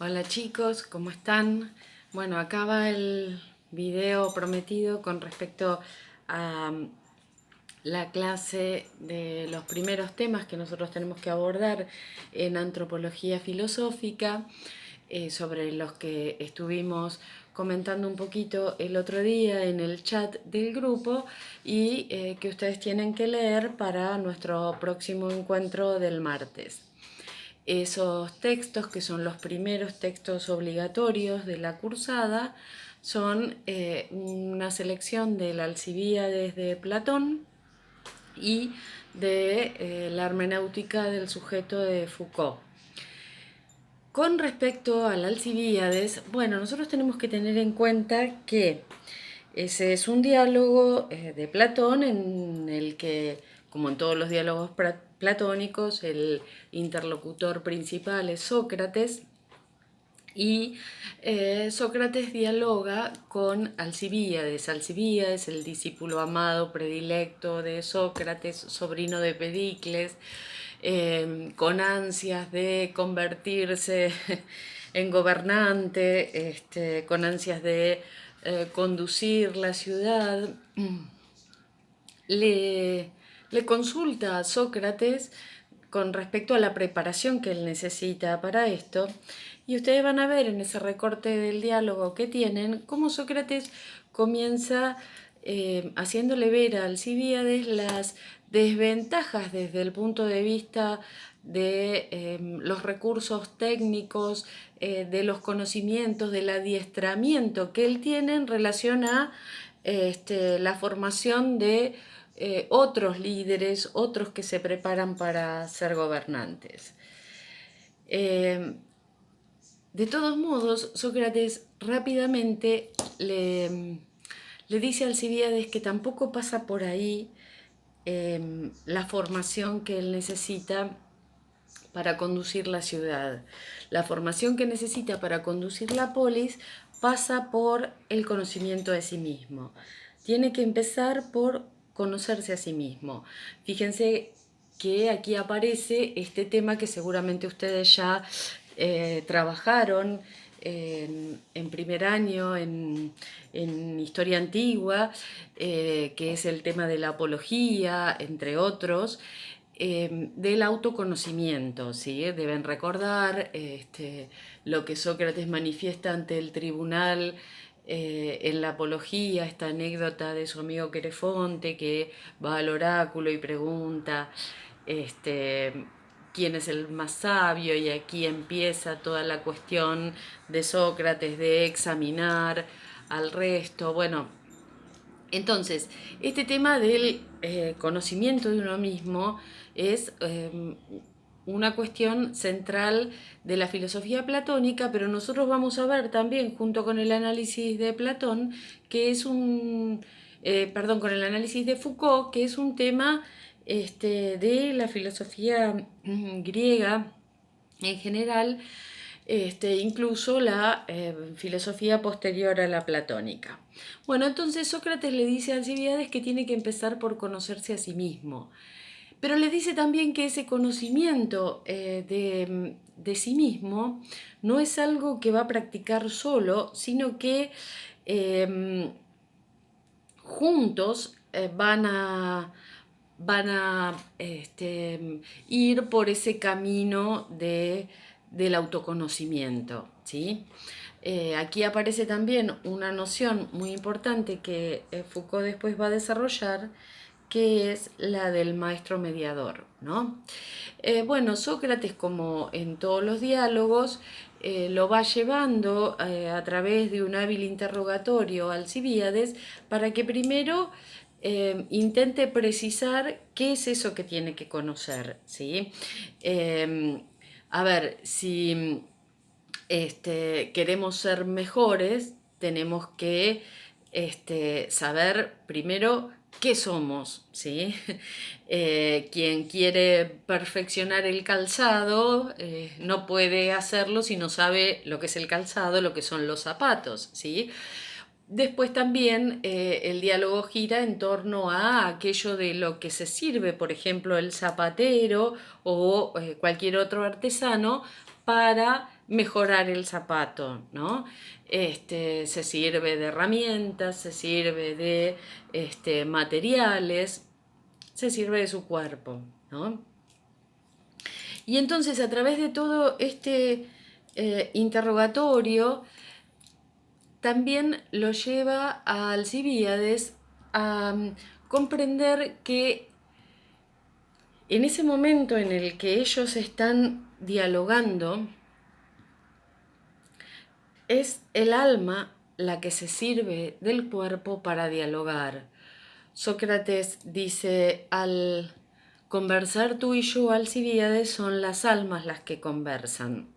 Hola chicos, ¿cómo están? Bueno, acá va el video prometido con respecto a la clase de los primeros temas que nosotros tenemos que abordar en antropología filosófica, sobre los que estuvimos comentando un poquito el otro día en el chat del grupo y que ustedes tienen que leer para nuestro próximo encuentro del martes. Esos textos, que son los primeros textos obligatorios de la cursada, son una selección del Alcibíades de Platón y de la hermenéutica del sujeto de Foucault. Con respecto al Alcibíades, bueno, nosotros tenemos que tener en cuenta que ese es un diálogo de Platón en el que, como en todos los diálogos platónicos, el interlocutor principal es Sócrates y Sócrates dialoga con Alcibíades. Alcibíades, el discípulo amado, predilecto de Sócrates, sobrino de Pericles, con ansias de convertirse en gobernante, con ansias de conducir la ciudad, le, le consulta a Sócrates con respecto a la preparación que él necesita para esto. Y ustedes van a ver en ese recorte del diálogo que tienen cómo Sócrates comienza haciéndole ver a Alcibíades las desventajas desde el punto de vista de los recursos técnicos, de los conocimientos, del adiestramiento que él tiene en relación a la formación de otros líderes, otros que se preparan para ser gobernantes. De todos modos, Sócrates rápidamente le dice a Alcibíades que tampoco pasa por ahí la formación que él necesita para conducir la ciudad. La formación que necesita para conducir la polis pasa por el conocimiento de sí mismo. Tiene que empezar por conocerse a sí mismo. Fíjense que aquí aparece este tema que seguramente ustedes ya trabajaron en primer año en historia antigua, que es el tema de la apología, entre otros, del autoconocimiento, ¿sí? Deben recordar lo que Sócrates manifiesta ante el tribunal en la apología, esta anécdota de su amigo Querefonte que va al oráculo y pregunta quién es el más sabio, y aquí empieza toda la cuestión de Sócrates de examinar al resto. Bueno, entonces, este tema del conocimiento de uno mismo es una cuestión central de la filosofía platónica, pero nosotros vamos a ver también, junto con el análisis de Platón, que es perdón, con el análisis de Foucault, que es un tema de la filosofía griega en general, incluso la filosofía posterior a la platónica. Bueno, entonces Sócrates le dice a Alcibíades que tiene que empezar por conocerse a sí mismo, pero le dice también que ese conocimiento de sí mismo no es algo que va a practicar solo, sino que juntos van a ir por ese camino del autoconocimiento, ¿sí? Aquí aparece también una noción muy importante que Foucault después va a desarrollar, que es la del maestro mediador, ¿no? Bueno, Sócrates, como en todos los diálogos, lo va llevando a través de un hábil interrogatorio a Alcibíades para que primero intente precisar qué es eso que tiene que conocer, ¿sí? A ver, si queremos ser mejores, tenemos que saber primero qué somos, ¿sí? Quien quiere perfeccionar el calzado no puede hacerlo si no sabe lo que es el calzado, lo que son los zapatos, ¿sí? Después también el diálogo gira en torno a aquello de lo que se sirve, por ejemplo, el zapatero o cualquier otro artesano para mejorar el zapato, ¿no? Se sirve de herramientas, se sirve de materiales, se sirve de su cuerpo, ¿no? Y entonces a través de todo este interrogatorio también lo lleva a Alcibíades a comprender que en ese momento en el que ellos están dialogando, es el alma la que se sirve del cuerpo para dialogar. Sócrates dice, al conversar tú y yo, Alcibíades, son las almas las que conversan.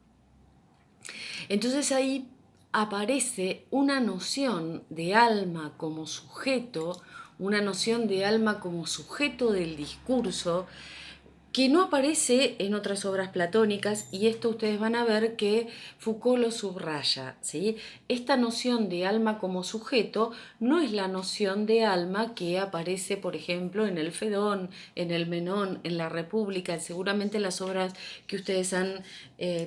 Entonces ahí aparece una noción de alma como sujeto, una noción de alma como sujeto del discurso, que no aparece en otras obras platónicas, y esto ustedes van a ver que Foucault lo subraya, ¿sí? Esta noción de alma como sujeto no es la noción de alma que aparece, por ejemplo, en el Fedón, en el Menón, en la República, seguramente en las obras que ustedes han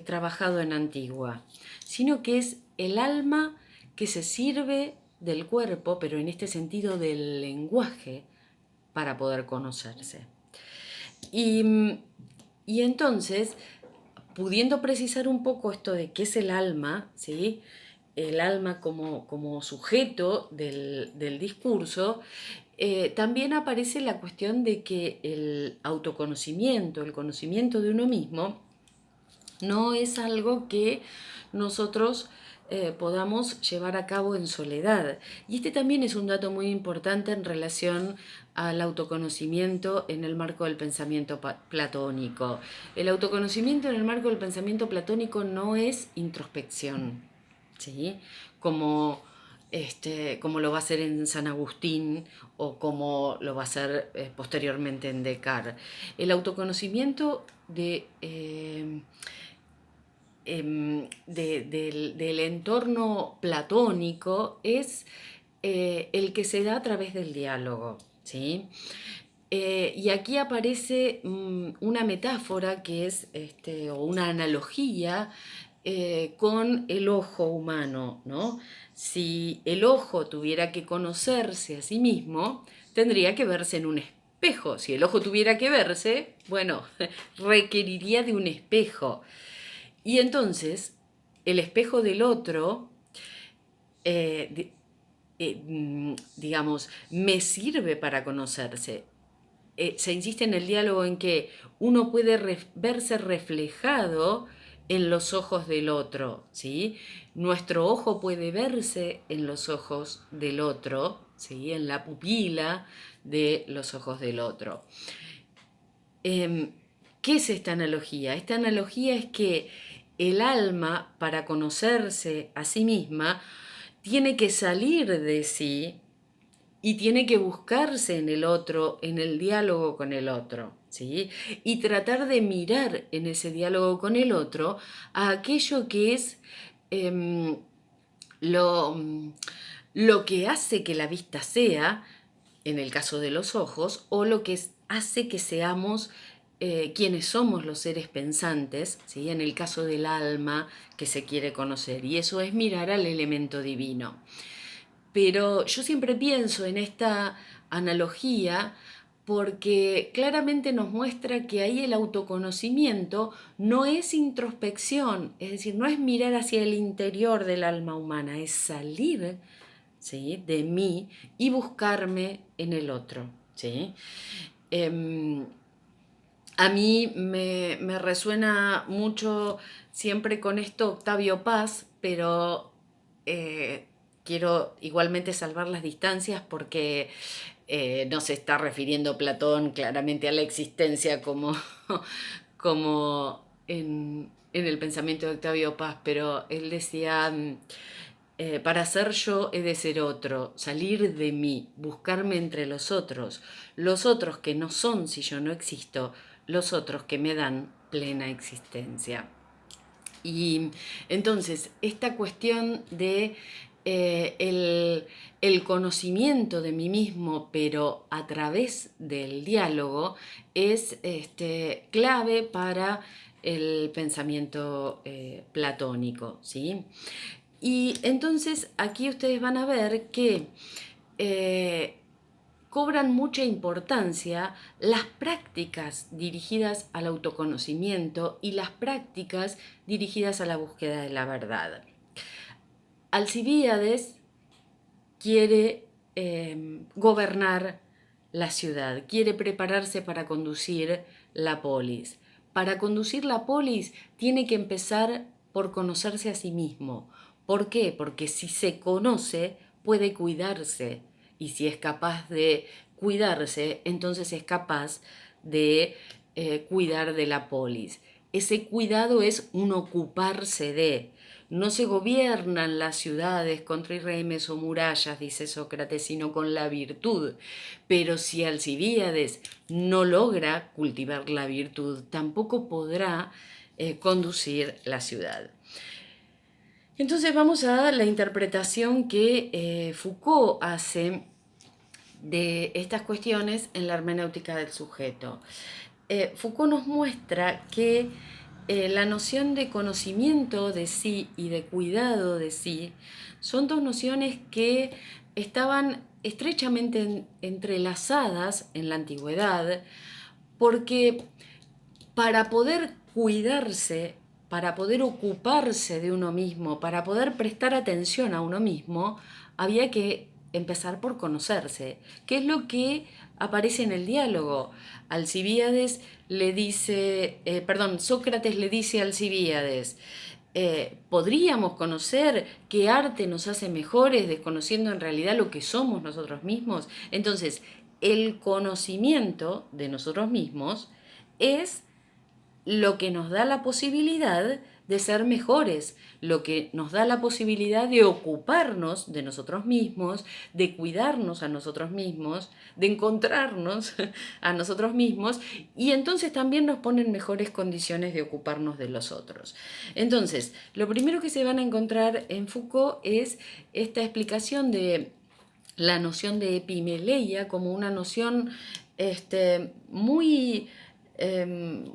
trabajado en Antigua, sino que es el alma que se sirve del cuerpo, pero en este sentido del lenguaje, para poder conocerse. Y entonces, pudiendo precisar un poco esto de qué es el alma, ¿sí? El alma como sujeto del discurso, también aparece la cuestión de que el autoconocimiento, el conocimiento de uno mismo, no es algo que nosotros podamos llevar a cabo en soledad. Y este también es un dato muy importante en relación al autoconocimiento en el marco del pensamiento platónico. El autoconocimiento en el marco del pensamiento platónico no es introspección, ¿sí? Como como lo va a hacer en San Agustín o como lo va a hacer posteriormente en Descartes. El autoconocimiento del entorno platónico es el que se da a través del diálogo, ¿sí? Y aquí aparece una metáfora que es, o una analogía con el ojo humano, ¿no? Si el ojo tuviera que conocerse a sí mismo, tendría que verse en un espejo. Si el ojo tuviera que verse, bueno, requeriría de un espejo. Y entonces, el espejo del otro, digamos, me sirve para conocerse. Se insiste en el diálogo en que uno puede verse reflejado en los ojos del otro, ¿sí? Nuestro ojo puede verse en los ojos del otro, ¿sí? En la pupila de los ojos del otro. ¿Qué es esta analogía? Esta analogía es que el alma, para conocerse a sí misma, tiene que salir de sí y tiene que buscarse en el otro, en el diálogo con el otro, ¿sí? Y tratar de mirar en ese diálogo con el otro a aquello que es lo que hace que la vista sea, en el caso de los ojos, o lo que hace que seamos quienes somos los seres pensantes, ¿sí? En el caso del alma que se quiere conocer, y eso es mirar al elemento divino. Pero yo siempre pienso en esta analogía porque claramente nos muestra que ahí el autoconocimiento no es introspección, es decir, no es mirar hacia el interior del alma humana, es salir, ¿sí?, de mí y buscarme en el otro, ¿sí? A mí me resuena mucho siempre con esto Octavio Paz, pero quiero igualmente salvar las distancias porque no se está refiriendo Platón claramente a la existencia como, como en el pensamiento de Octavio Paz, pero él decía, para ser yo he de ser otro, salir de mí, buscarme entre los otros que no son si yo no existo, los otros que me dan plena existencia. Y entonces, esta cuestión de el conocimiento de mí mismo, pero a través del diálogo, es clave para el pensamiento platónico, ¿sí? Y entonces aquí ustedes van a ver que cobran mucha importancia las prácticas dirigidas al autoconocimiento y las prácticas dirigidas a la búsqueda de la verdad. Alcibíades quiere gobernar la ciudad, quiere prepararse para conducir la polis. Para conducir la polis tiene que empezar por conocerse a sí mismo. ¿Por qué? Porque si se conoce, puede cuidarse. Y si es capaz de cuidarse, entonces es capaz de cuidar de la polis. Ese cuidado es un ocuparse de. No se gobiernan las ciudades con trirremes o murallas, dice Sócrates, sino con la virtud. Pero si Alcibíades no logra cultivar la virtud, tampoco podrá conducir la ciudad. Entonces vamos a la interpretación que Foucault hace de estas cuestiones en la hermenéutica del sujeto. Foucault nos muestra que la noción de conocimiento de sí y de cuidado de sí son dos nociones que estaban estrechamente entrelazadas en la antigüedad, porque para poder cuidarse, para poder ocuparse de uno mismo, para poder prestar atención a uno mismo, había que empezar por conocerse, que es lo que aparece en el diálogo. Alcibíades le dice, Sócrates le dice a Alcibíades, ¿podríamos conocer qué arte nos hace mejores desconociendo en realidad lo que somos nosotros mismos? Entonces, el conocimiento de nosotros mismos es lo que nos da la posibilidad de ser mejores, lo que nos da la posibilidad de ocuparnos de nosotros mismos, de cuidarnos a nosotros mismos, de encontrarnos a nosotros mismos, y entonces también nos pone en mejores condiciones de ocuparnos de los otros. Entonces, lo primero que se van a encontrar en Foucault es esta explicación de la noción de epimeleia como una noción muy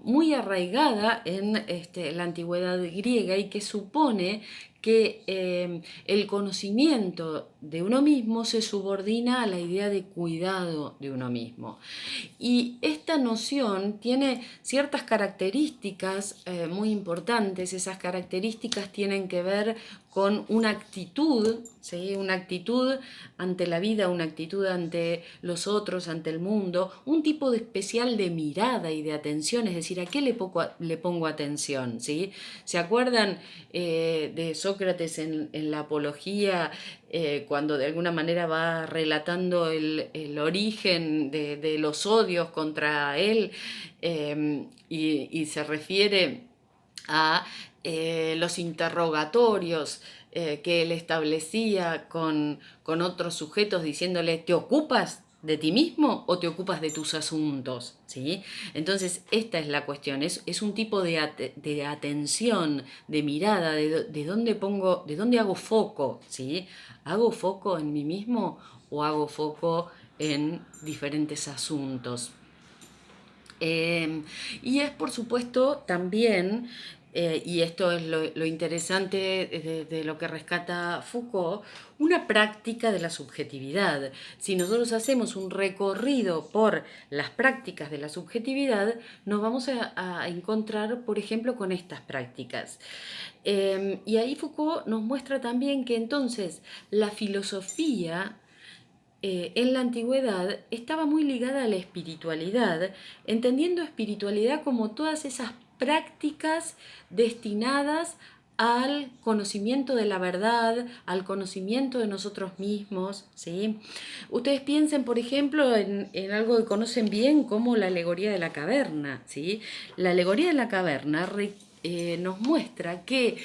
muy arraigada en la antigüedad griega y que supone que el conocimiento de uno mismo se subordina a la idea de cuidado de uno mismo. Y esta noción tiene ciertas características muy importantes. Esas características tienen que ver con una actitud, ¿sí? Una actitud ante la vida, una actitud ante los otros, ante el mundo, un tipo de especial de mirada y de atención, es decir, ¿a qué le pongo atención? ¿Sí? ¿Se acuerdan de Sócrates en la Apología, cuando de alguna manera va relatando el origen de los odios contra él y se refiere a los interrogatorios que él establecía con otros sujetos diciéndole, ¿te ocupas de ti mismo o te ocupas de tus asuntos? ¿Sí? Entonces, esta es la cuestión, es un tipo de atención, de mirada, de dónde hago foco, ¿sí? ¿Hago foco en mí mismo o hago foco en diferentes asuntos? Y es por supuesto también, y esto es lo interesante de lo que rescata Foucault, una práctica de la subjetividad. Si nosotros hacemos un recorrido por las prácticas de la subjetividad, nos vamos a encontrar, por ejemplo, con estas prácticas. Y ahí Foucault nos muestra también que entonces la filosofía en la antigüedad estaba muy ligada a la espiritualidad, entendiendo espiritualidad como todas esas prácticas destinadas al conocimiento de la verdad, al conocimiento de nosotros mismos, ¿sí? Ustedes piensen, por ejemplo, en algo que conocen bien como la alegoría de la caverna, ¿sí? La alegoría de la caverna nos muestra que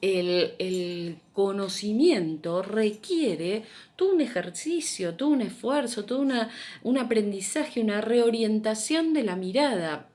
el conocimiento requiere todo un ejercicio, todo un esfuerzo, todo un aprendizaje, una reorientación de la mirada.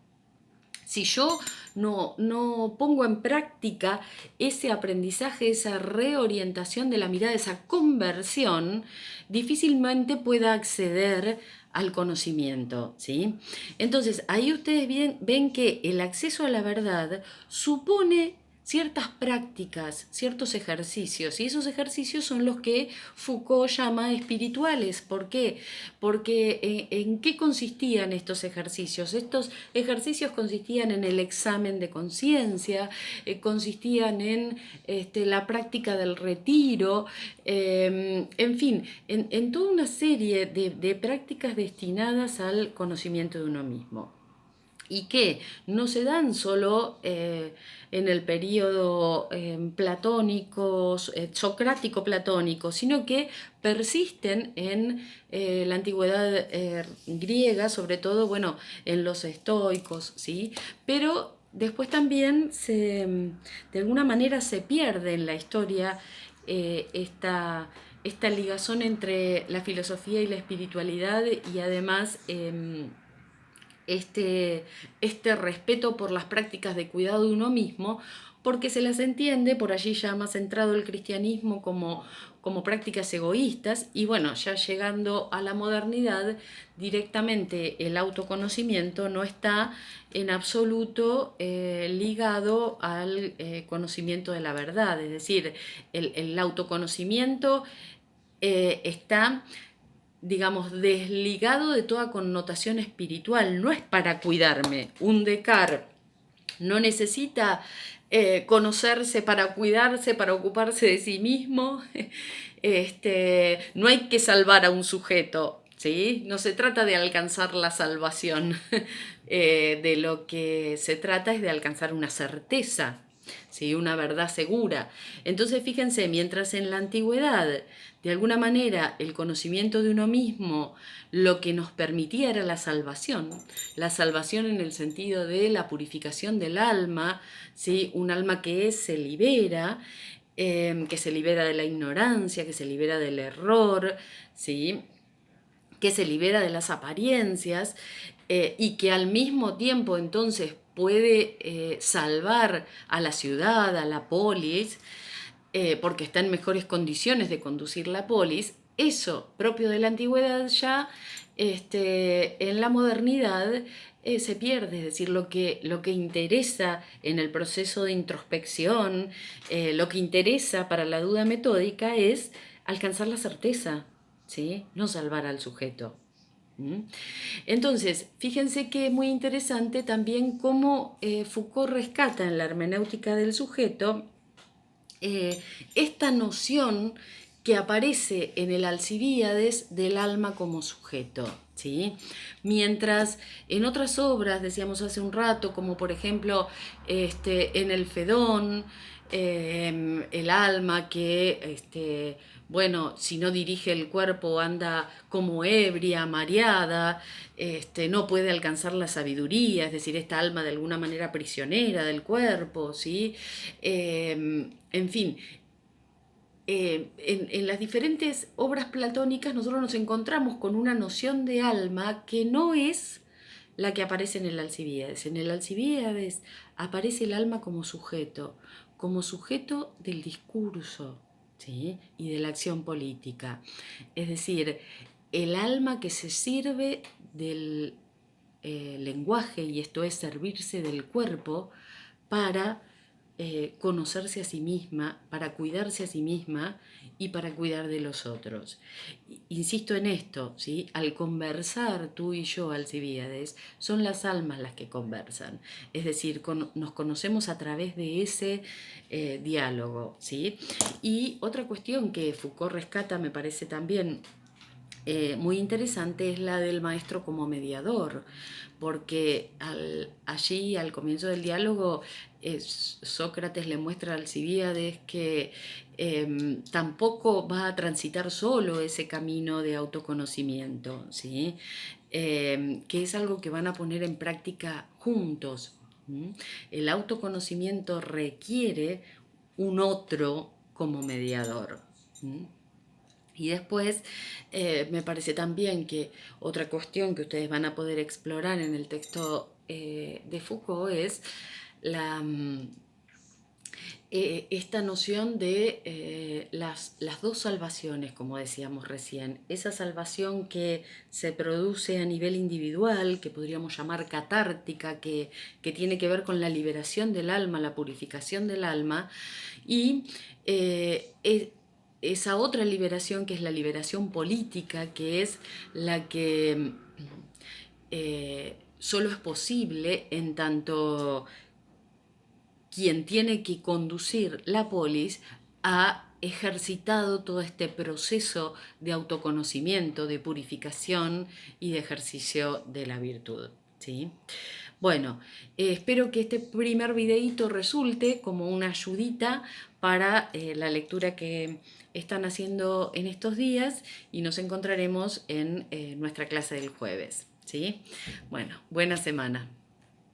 Si yo no pongo en práctica ese aprendizaje, esa reorientación de la mirada, esa conversión, difícilmente pueda acceder al conocimiento, ¿sí? Entonces, ahí ustedes ven que el acceso a la verdad supone ciertas prácticas, ciertos ejercicios, y esos ejercicios son los que Foucault llama espirituales. ¿Por qué? Porque ¿en qué consistían estos ejercicios? Estos ejercicios consistían en el examen de conciencia, consistían en la práctica del retiro, en fin, en toda una serie de prácticas destinadas al conocimiento de uno mismo, y que no se dan solo en el periodo platónico, socrático-platónico, sino que persisten en la antigüedad griega, sobre todo, bueno, en los estoicos, ¿sí? Pero después también de alguna manera se pierde en la historia esta ligazón entre la filosofía y la espiritualidad, y además este respeto por las prácticas de cuidado de uno mismo, porque se las entiende por allí ya más centrado el cristianismo como prácticas egoístas, y bueno, ya llegando a la modernidad, directamente el autoconocimiento no está en absoluto ligado al conocimiento de la verdad. Es decir, el autoconocimiento está, digamos, desligado de toda connotación espiritual. No es para cuidarme. Un Descartes no necesita conocerse para cuidarse, para ocuparse de sí mismo. No hay que salvar a un sujeto, ¿sí? No se trata de alcanzar la salvación. De lo que se trata es de alcanzar una certeza, ¿sí? Una verdad segura. Entonces, fíjense, mientras en la antigüedad, de alguna manera, el conocimiento de uno mismo lo que nos permitía era la salvación en el sentido de la purificación del alma, ¿sí? Un alma que se libera de la ignorancia, que se libera del error, ¿sí? Que se libera de las apariencias, y que al mismo tiempo entonces puede salvar a la ciudad, a la polis, porque está en mejores condiciones de conducir la polis. Eso propio de la antigüedad ya en la modernidad se pierde. Es decir, lo que interesa en el proceso de introspección, lo que interesa para la duda metódica es alcanzar la certeza, ¿sí? No salvar al sujeto. Entonces, fíjense que es muy interesante también cómo Foucault rescata en la hermenéutica del sujeto esta noción que aparece en el Alcibíades del alma como sujeto, ¿sí? Mientras en otras obras, decíamos hace un rato, como por ejemplo en el Fedón, el alma que, bueno, si no dirige el cuerpo anda como ebria, mareada, no puede alcanzar la sabiduría, es decir, esta alma de alguna manera prisionera del cuerpo, ¿sí? En fin, en las diferentes obras platónicas nosotros nos encontramos con una noción de alma que no es la que aparece en el Alcibíades. En el Alcibíades aparece el alma como sujeto del discurso, ¿sí? Y de la acción política. Es decir, el alma que se sirve del lenguaje, y esto es servirse del cuerpo, para conocerse a sí misma, para cuidarse a sí misma y para cuidar de los otros. Insisto en esto, ¿sí? Al conversar tú y yo, Alcibíades, son las almas las que conversan. Es decir, nos conocemos a través de ese diálogo, ¿sí? Y otra cuestión que Foucault rescata, me parece también muy interesante, es la del maestro como mediador, porque allí al comienzo del diálogo Sócrates le muestra a Alcibíades que tampoco va a transitar solo ese camino de autoconocimiento, ¿sí? Que es algo que van a poner en práctica juntos. El autoconocimiento requiere un otro como mediador. Y después me parece también que otra cuestión que ustedes van a poder explorar en el texto de Foucault es esta noción de las dos salvaciones, como decíamos recién. Esa salvación que se produce a nivel individual, que podríamos llamar catártica, que tiene que ver con la liberación del alma, la purificación del alma, y esa otra liberación que es la liberación política, que es la que solo es posible en tanto quien tiene que conducir la polis ha ejercitado todo este proceso de autoconocimiento, de purificación y de ejercicio de la virtud, ¿sí? Bueno, espero que este primer videíto resulte como una ayudita para la lectura que están haciendo en estos días y nos encontraremos en nuestra clase del jueves, ¿sí? Bueno, buena semana.